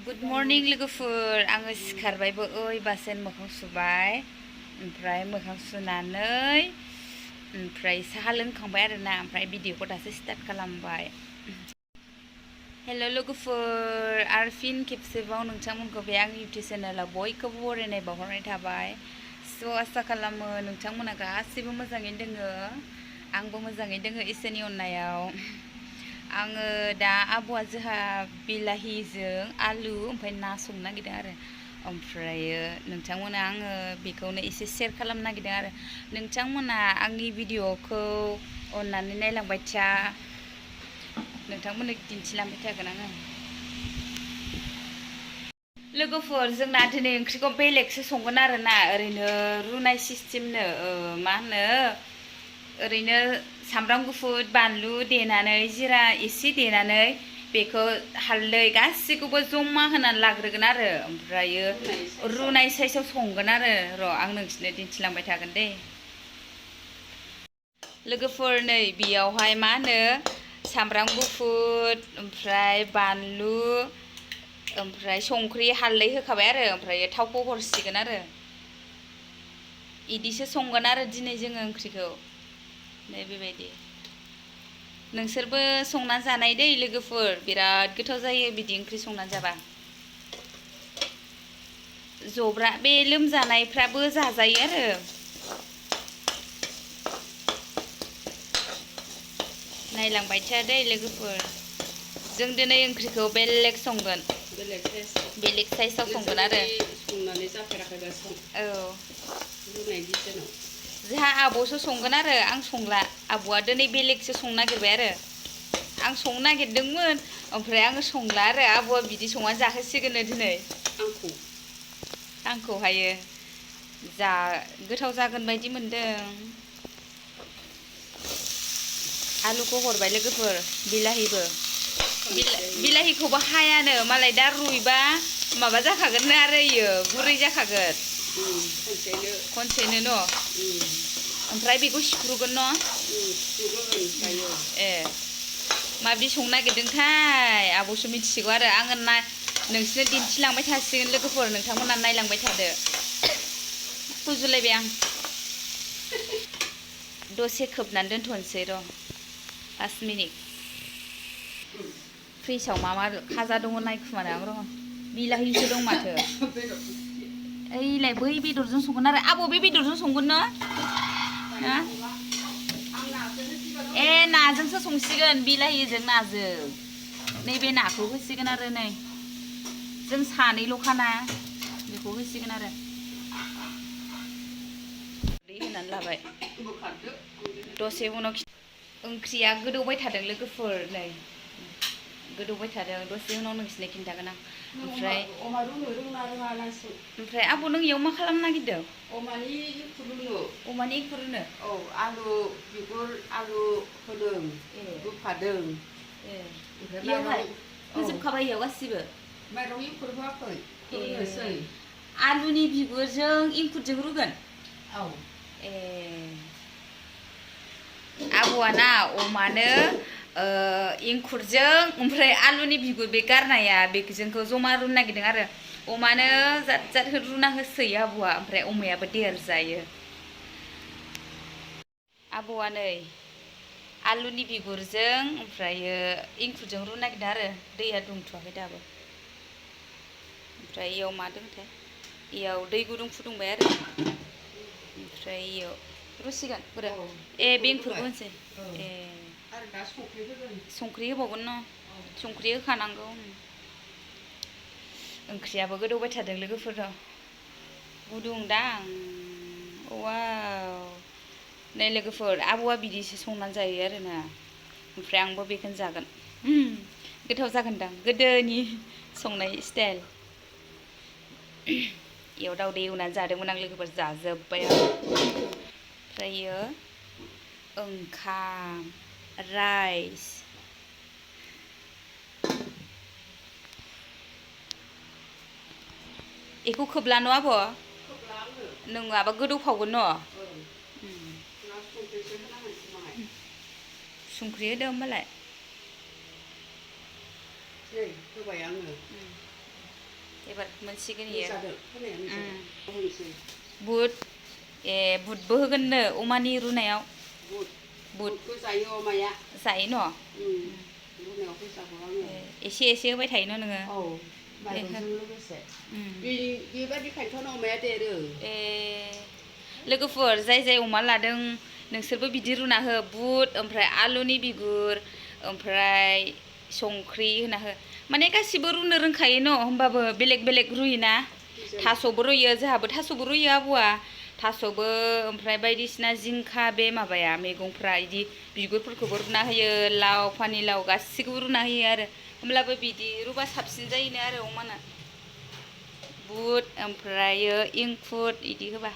Good morning लोगोफोर आङो सिखारबायबो ओइ बासेन मोखां सुबाय ओमफ्राय मोखां सुनानै ओमफ्राय साहा लोंखांबाय आरोना ओमफ्राय भिडिअखौ दासो स्टार्ट खालामबाय हेल' लोगोफोर आरो फिन खेबसेबाव नोंथांमोनखौ बे आंनि इउटिउब चेनेलाव बयखौबो बरायनाय बावहरनाय थाबाय स' आसा खालामो नोंथांमोना गासैबो मोजाङैनो दोङो आंबो मोजाङै दोङो इसोरनि अननायाव आङो दा आबौआ जोंहा बिलाहिजों आलु ओमफ्राय ना संनो नागिरदों आरो ओमफ्रायो नोंथांमोना आङो बेखौनो एसे शेयार खालामनो नागिरदों आरो नोंथांमोना आंनि भिडिअखौ अननानै नायलांबाय था नोंथांमोननो दिन्थिलांबाय थागोन आङो लोगोफोर जोंना दिनै ओंख्रिखौ बेलेगसो संगोन आरोना ओरैनो रुनाय सिस्टेमनो मा होनो ओरैनो सामब्राम गुफुर बानलु देनानै जिरा एसे देनानै बेखौ हालदै गासिखौबो जमा होनानै लाग्रोगोन आरो ओमफ्रायो रुनाय साइसाव संगोन आरो र' आं नोंसोरनो दिन्थिलांबाय थागोन दे लोगोफोर नै बेयावहाय मा होनो सामब्राम गुफुर ओमफ्राय बानलु ओमफ्राय संख्रि हालदै होखाबाय आरो ओमफ्राय थावखौ हरसिगोन आरो इदिसो संगोन आरो दिनै जोङो ओंख्रिखौ नै बेबायदि नोंसोरबो संना जानाय दै लोगोफोर बिराद गोथाव जायो बिदि ओंख्रि संना जाबा जब्रा बे लोमजानायफ्राबो जाजायो आरो नायलांबाय था दै लोगोफोर जों दिनै ओंख्रिखौ बेलेग संगोन बेलेग साइसाव संगोन आरो संनानै जाफेराखैबा औ रुनाय डिजाइनाव जोंहा आब'सो संगोन आरो आं संला आब'आ दिनै बेलेगसो संनो नागिरबाय आरो आं संनो नागिरदोंमोन ओमफ्राय आङो संला आरो आब'आ बिदि संना जाहोसिगोन दिनै आंखौहायो जा गोथाव जागोन बायदि मोनदों आलुखौ हरबाय लोगोफोर बिलाहिबो बिलाहिखौबो हायानो मालाय दा रुइबा माबा जाखागोन आरो इयो गुरै जाखागोन खनसेनो न' ओमफ्राय बेखौ सिफ्रुगोन न' ए माबायदि संनो नागिरदोंथाय आब'सो मिथिसिगौ आरो आङो नोंसोरनो दिन्थिलांबाय थासिगोन लोगोफोर नोंथांमोना नायलांबाय थादो फुजुलायबाय आं दसे खोबनानै दोनथ'नोसै र' 5 मिनिट फ्रिजआव मा मा खाजा दङ नायखुमानो आं र' बिलाहिसो दं माथो ओइलाय बै बेदरजों संगोन आरो आबौ बे बेदरजों संगोन न' ए नाजोंसो संसिगोन बिलाहिजों नाजों नैबे नाखौ होसिगोन आरो नै जों सानैल'खाना बेखौ होसिगोन आरो दै होनानै लाबाय दसे उनाव ओंख्रिया गोदौबाय थादों लोगोफोर नै गोदौबाय थादों दसे उनाव नोंसोरनो खिन्थागोन आं ओमफ्राय आब' नों इयाव मा खालामनो नागिरदों अमानि एंखुर रुनो औ आलु बिगुर आलु होदों रुफादों इयावहाय होजोबखाबाय इयाव गासिबो माइरं एंखुर होआखै होनोसै आलुनि बिगुरजों एंखुरजों रुगोन औ ए आबौआ ना अमानो एंखुरजों ओमफ्राय आलुनि बिगुर बे गारनाया बेजोंखौ जमा रुनो नागिरदों आरो अमानो जात जात रुना होसोयो आबौआ ओमफ्राय अमायाबो देरजायो आबौआ नै आलुनि बिगुरजों ओमफ्रायो एंखुरजों रुनो नागिरदों आरो दैया दुंथ'वाखै दाबो ओमफ्राय इयाव मा दंथाय इयाव दै गुदुं फुदुंबाय आरो ओमफ्राय इयाव रुसिगोन बोरो ए बे एंखुरखौ होनोसै ए आरो दा संख्रि होगोन संख्रि होबावगोन न' संख्रि होखानांगौ ओंख्रियाबो गोदौबाय थादों लोगोफोर गुदुं दां वाव नै लोगोफोर आबौआ बिदिसो संनानै जायो आरोना ओमफ्राय आंबो बेखौनो जागोन गोथाव जागोनदां गोदोनि संनाय स्टाइल इयाव दाउदै एवनानै जादोंमोन आं लोगोफोर जाजोब्बाय आं ओमफ्रायो ओंखाम राइस बेखौ खोबला न' आब' नङाबा गोदौफावगोन न' संख्रि होदो होमबालाय होबाय आङो एबार मोनसिगोन इयो जादों होनाया होनोसै बुट बुटबो होगोननो अमानि रुनायाव बुटखौ जायो अमाया जायो न' रुनायाव फैसाखौ आङो एसे एसे होबाय थायो न' नोङो औ माइरंजों लोगोसे बेबायदिखायनोथ' अमाया देरो लोगोफोर जाय जाय अमा लादों नोंसोरबो बिदि रुना हो बुट ओमफ्राय आलुनि बिगुर ओमफ्राय संख्रि होना हो माने गासिबो रुनो रोंखायो न' होमबाबो बेलेग बेलेग रुयोना थास'बो रुयो जोंहाबो थास'बो रुयो आबौआ थास'बो ओमफ्राय बायदिसिना जिंखा बे माबाया मैगंफ्रा इदि बिगुरफोरखौबो रुना होयो लाव फानिलाव गासिखौबो रुना होयो आरो होमब्लाबो बिदि रुबा साबसिन जायोनो आरो अमाना बुट ओमफ्रायो इंखुर इदि होबा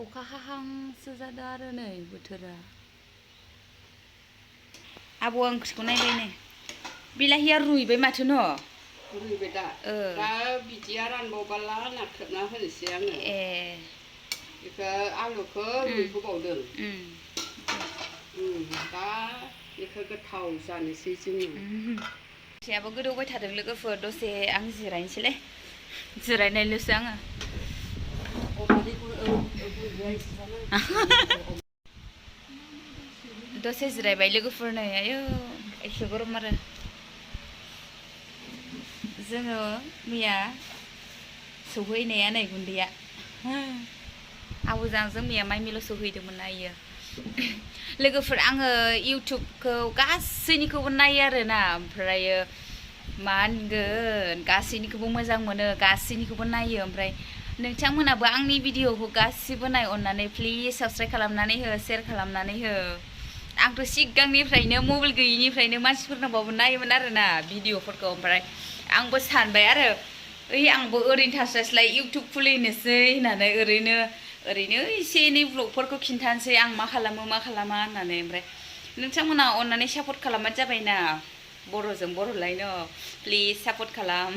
अखा हाहांसो जादों आरो नै बोथोरा आबौआ ओंख्रिखौ नायबाय नै बिलाहिया रुइबाय माथो न' रुइबाय दा बिदिया रानबावबाला नाख्रेबना होनोसै आङो बेखौ आलुखौ रुइहोबावदों दा बेखौ गोथाव जानोसै जोङो फिसायाबो गोदौबाय थादों लोगोफोर दसे आं जिरायनोसैलै जिरायनायल'सो आङो दसे जिरायबाय लोगोफोर नै आयौ एसे गरम आरो जोङो मैया सौहैनाया नै गुन्दैया आबौजों मैया माइ मिलाव सौहैदोंमोन ना इयो लोगोफोर आङो इउटुबखौ गासैनिखौबो नायो आरोना ओमफ्रायो मा होनगोन गासैनिखौबो मोजां मोनो गासैनिखौबो नायो ओमफ्राय नोंथांमोनाबो आंनि भिडिअखौ गासिबो नाय अननानै प्लिज साबस्क्राइब खालामनानै हो शेयार खालामनानै हो आंथ' सिगांनिफ्रायनो मबाइल गैयिनिफ्रायनो मानसिफोरनावबाबो नायोमोन आरोना भिडिअफोरखौ ओमफ्राय आंबो सानबाय आरो ओइ आंबो ओरैनो थास्लायस्लाय इउटुब खुलिनोसै होननानै ओरैनो एसे एनै ब्लगफोरखौ खिन्थानोसै आं मा खालामो मा खालामा होननानै ओमफ्राय नोंथांमोना अननानै सापर्ट खालामबानो जाबायना बर'जों बर'लायनो प्लिज सापर्ट खालाम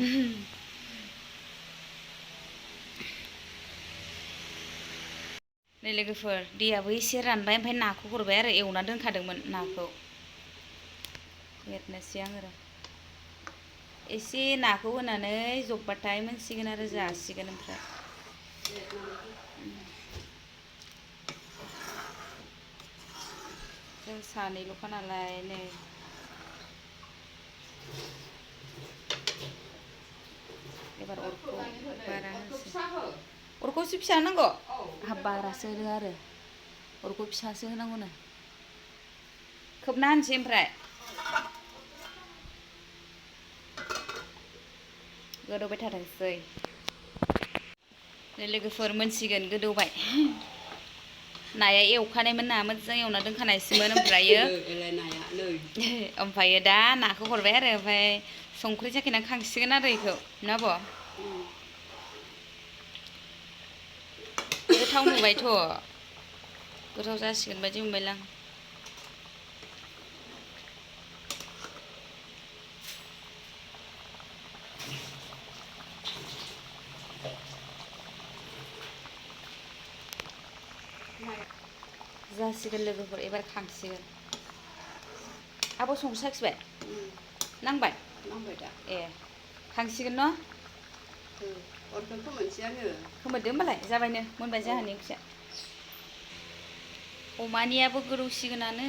नै लोगोफोर दैयाबो एसे रानबाय ओमफ्राय नाखौ हरबाय आरो एवना दोनखादोंमोन नाखौ एरनोसै आङो एसे नाखौ होनानै जब्बाथाय मोनसिगोन आरो जासिगोन ओमफ्राय जों सानैल'खा नालाय नै एबार अरखौ बारा होनोसै अरखौ एसे फिसा होनांगौ हाब बारासो होदों आरो अरखौ फिसासो होनांगौनो खोबना होनोसै ओमफ्राय गोदौबाय थाथोंसै नै लोगोफोर मोनसिगोन गोदौबाय नाया एवखानायमोन ना मोजां एवना दोनखानायसोमोन ओमफ्रायो दा नाखौ हरबाय आरो ओमफ्राय संख्रि साखिनानै खांसिगोन आरो बेखौ ना आब' गोथाव नुबायथ' गोथाव जासिगोन बायदि मोनबायलां जासिगोन लोगोफोर एबार खांसिगोन आब' संख्रि साखिबाय नांबाय दा ए खांसिगोन न' अरखौ खोमोनसै आङो खोमोरदो होमबालाय जाबायनो मोनबाय जोंहानि ओंख्रिया अमानियाबो गोदौसिगोनानो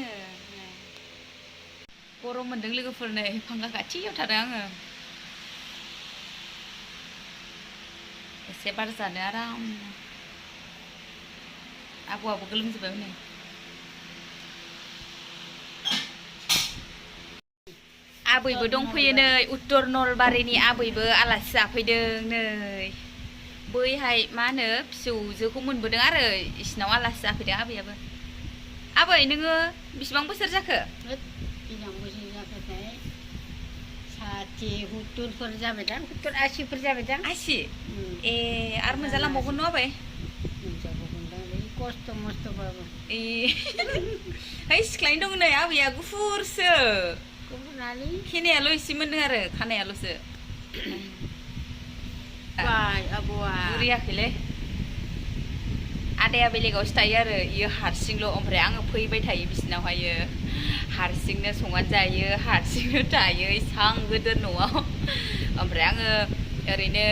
गरम मोनदों लोगोफोर नै फांखा खाथियाव थादों आङो एसे बार जानो आराम आबौआबो गोलोमजोब्बाय हनै आबैबो दंफैयो नै उत्तर नलबारिनि आबैबो आलासि जाफैदों नै बैहाय मा होनो फिसौजोखौ मोनबोदों आरो इसिनाव आलासि जाफैदों आबैयाबो आबै नोङो बेसेबां बोसोर जाखो बेसेबां बोसोर जाखोथाय 70-70फोर जाबायदां 70-80फोर जाबायदां 80 ए आरो मोनजालांबावगोन न' आबै मोनजाबावगोनदांलै खस्थ' मस्थ'बाबो ए है सिख्लायनो दं नै आबैया गुफुरसो गुफुरालै खेनायाल' एसे मोनदों आरो खानायाल'सो बाय आबौआ बुरियाखैलै आदाया बेलेगावसो थायो आरो इयो हारसिंल' ओमफ्राय आङो फैबाय थायो बिसिनावहायो हारसिंनो संनानै जायो हारसिंनो थायो इसां गोदोर न'आव ओमफ्राय आङो ओरैनो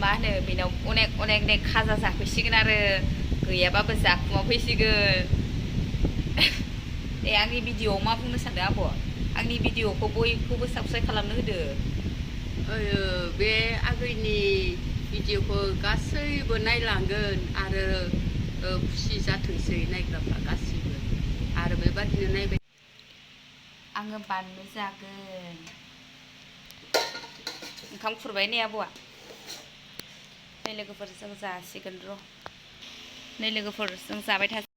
मा होनो बेनाव अनेक खाजा जाफैसिगोन आरो गैयाबाबो जाखुमा फैसिगोन आंनि भिडिअ'आव मा बुंनो सानदों आब' आंनि भिडिअ'खौ बयखौबो साबस्क्राइब खालामनो होदो बे आगैनि भिडिअ'खौ गासैबो नायलांगोन आरो खुसि जाथोंसै नायग्राफ्रा गासैबो आरो बेबादिनो नायबाय आङो बानलु जागोन ओंखाम खुरबाय नै आब'आ नै लोगोफोरजों जासिगोन र' नै लोगोफोरजों जाबाय थासिगोन